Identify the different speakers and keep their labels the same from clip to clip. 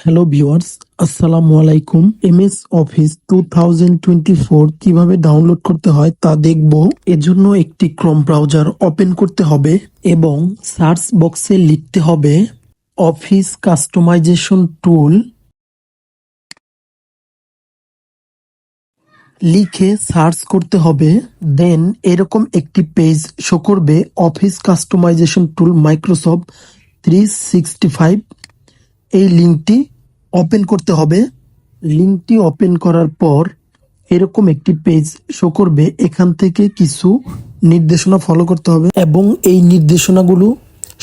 Speaker 1: Hello viewers, আসসালামু আলাইকুম। MS office 2024 কিভাবে ডাউনলোড করতে হয় তা দেখব। এজন্য একটি ক্রোম ব্রাউজার ওপেন করতে হবে এবং সার্চ বক্সে লিখতে হবে অফিস কাস্টমাইজেশন টুল। লিখে সার্চ করতে হবে। দেন এরকম একটি পেজ শো করবে, অফিস কাস্টমাইজেশন টুল মাইক্রোসফট 365। এই লিঙ্কটি ওপেন করতে হবে। লিঙ্কটি ওপেন করার পর এরকম একটি পেজ শো করবে। এখান থেকে কিছু নির্দেশনা ফলো করতে হবে এবং এই নির্দেশনাগুলো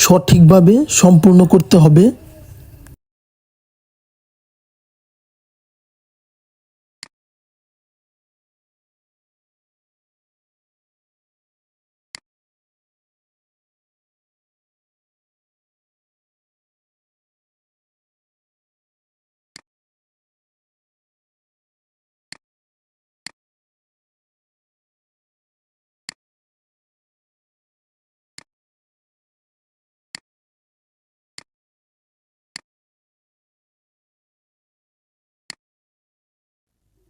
Speaker 1: সঠিকভাবে সম্পূর্ণ করতে হবে।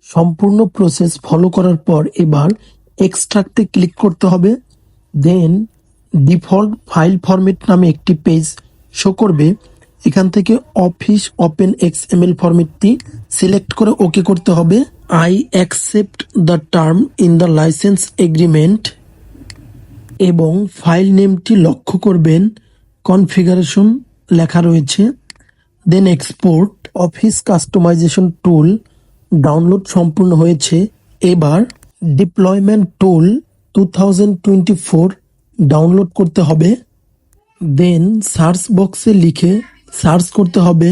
Speaker 1: সম্পূর্ণ প্রসেস ফলো করার পর এবার এক্সট্রাক্টে ক্লিক করতে হবে। দেন ডিফল্ট ফাইল ফরম্যাট নামে একটি পেজ শো করবে। এখান থেকে অফিস ওপেন এক্সএমএল ফরম্যাটটি সিলেক্ট করে ওকে করতে হবে। I accept the term in the license agreement এবং ফাইল নেমটি লক্ষ্য করবেন কনফিগারেশন লেখা রয়েছে। Then export. Office customization tool download সম্পূর্ণ হয়েছে। এবার ডিপ্লয়মেন্ট টুল 2024 ডাউনলোড করতে হবে। দেন সার্চ বক্সে লিখে সার্চ করতে হবে।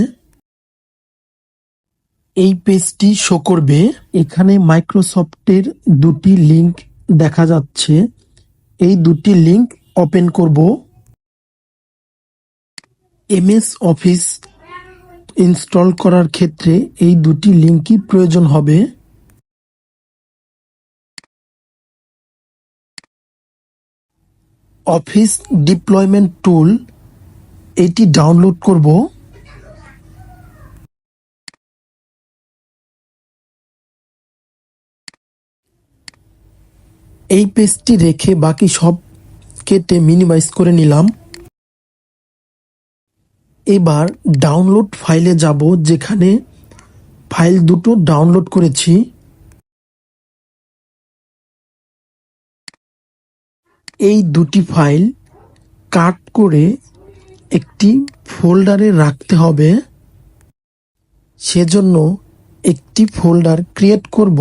Speaker 1: এই পেজটি শো করবে। এখানে মাইক্রোসফটের দুটি লিঙ্ক দেখা যাচ্ছে। এই দুটি লিঙ্ক ওপেন করব। এমএস অফিস ইনস্টল করার ক্ষেত্রে এই দুটি লিঙ্কই প্রয়োজন হবে। অফিস ডিপ্লয়মেন্ট টুল এটি ডাউনলোড করব। এই পেজটি রেখে বাকি সব কেটে মিনিমাইজ করে নিলাম। এবার ডাউনলোড ফাইলে যাব, যেখানে ফাইল দুটো ডাউনলোড করেছি। এই দুটি ফাইল কাট করে একটি ফোল্ডারে রাখতে হবে। সেজন্য একটি ফোল্ডার ক্রিয়েট করব,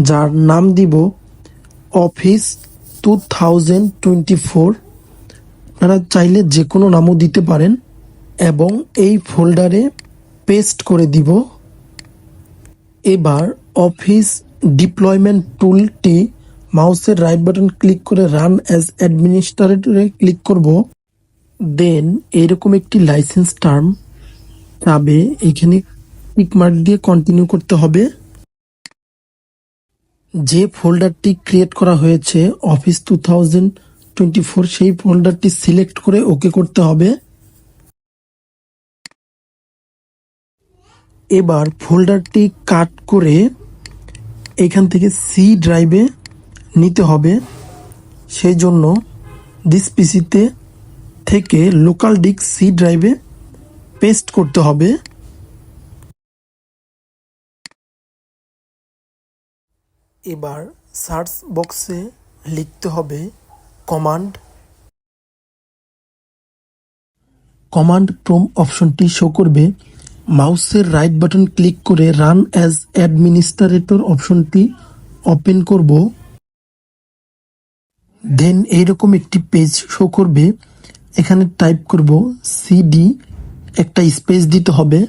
Speaker 1: যার নাম দিব অফিস 2024। আপনারা চাইলে যে কোনো নামও দিতে পারেন এবং এই ফোল্ডারে পেস্ট করে দিব। এবার অফিস ডিপ্লয়মেন্ট টুলটি মাউসের রাইট বাটন ক্লিক করে রান অ্যাজ অ্যাডমিনিস্ট্রেটরে ক্লিক করব। দেন এরকম একটি লাইসেন্স টার্ম পাবে, এখানে টিক মার্ক দিয়ে কন্টিনিউ করতে হবে। যে ফোল্ডারটি ক্রিয়েট করা হয়েছে অফিস 2024, সেই ফোল্ডারটি সিলেক্ট করে ওকে করতে হবে। এবার ফোল্ডারটি কাট করে এখান থেকে সি ড্রাইভে নিতে হবে। সেই জন্য দিস পিসিতে থেকে লোকাল ডিস্ক সি ড্রাইভে পেস্ট করতে হবে। এবার সার্চ বক্সে লিখতে হবে কমান্ড। কমান্ড প্রম্পট অপশনটি শো করবে। মাউসের রাইট বাটন ক্লিক করে রান অ্যাজ অ্যাডমিনিস্ট্রেটর অপশনটি ওপেন করব। দেন এইরকম একটি পেজ শো করবে। এখানে টাইপ করব সিডি, একটা স্পেস দিতে হবে।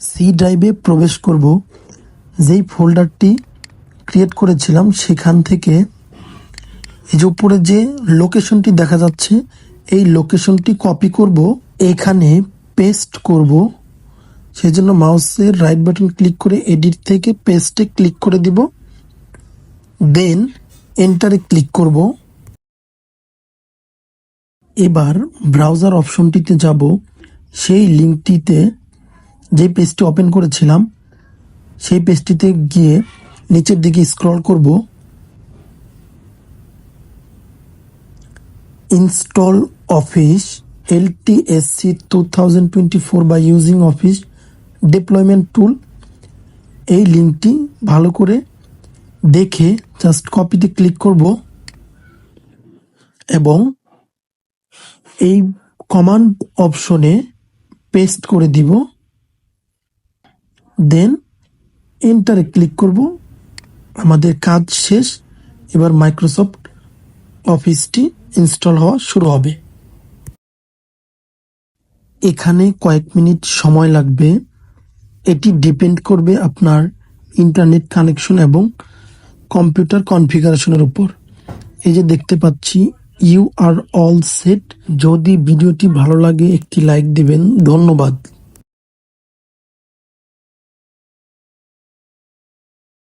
Speaker 1: সি ড্রাইভে প্রবেশ করব। যেই ফোল্ডারটি ক্রিয়েট করেছিলাম সেখান থেকে এই যে উপরে যে লোকেশনটি দেখা যাচ্ছে, এই লোকেশনটি কপি করব, এখানে পেস্ট করব। সেজন্য মাউসের রাইট বাটন ক্লিক করে এডিট থেকে পেস্টে ক্লিক করে দিব। দেন এন্টারে ক্লিক করব। এবার ব্রাউজার অপশনটিতে যাব। সেই লিঙ্কটিতে যে পেজটি ওপেন করেছিলাম সেই পেজটিতে গিয়ে নিচের দিকে স্ক্রল করব, install office LTSC 2024 by using office deployment tool. এই লিঙ্কটি ভালো করে দেখে জাস্ট কপিতে ক্লিক করব এবং এই কমান্ড অপশনে পেস্ট করে দিব, দেন এন্টারে ক্লিক করব। আমাদের কাজ শেষ। এবার মাইক্রোসফট অফিসটি ইনস্টল হওয়া শুরু হবে। এখানে কয়েক মিনিট সময় লাগবে। এটি ডিপেন্ড করবে আপনার ইন্টারনেট কানেকশন এবং কম্পিউটার কনফিগারেশনের উপর। এই যে দেখতে পাচ্ছি ইউ আর অল সেট। যদি ভিডিওটি ভালো লাগে একটি লাইক দিবেন। ধন্যবাদ।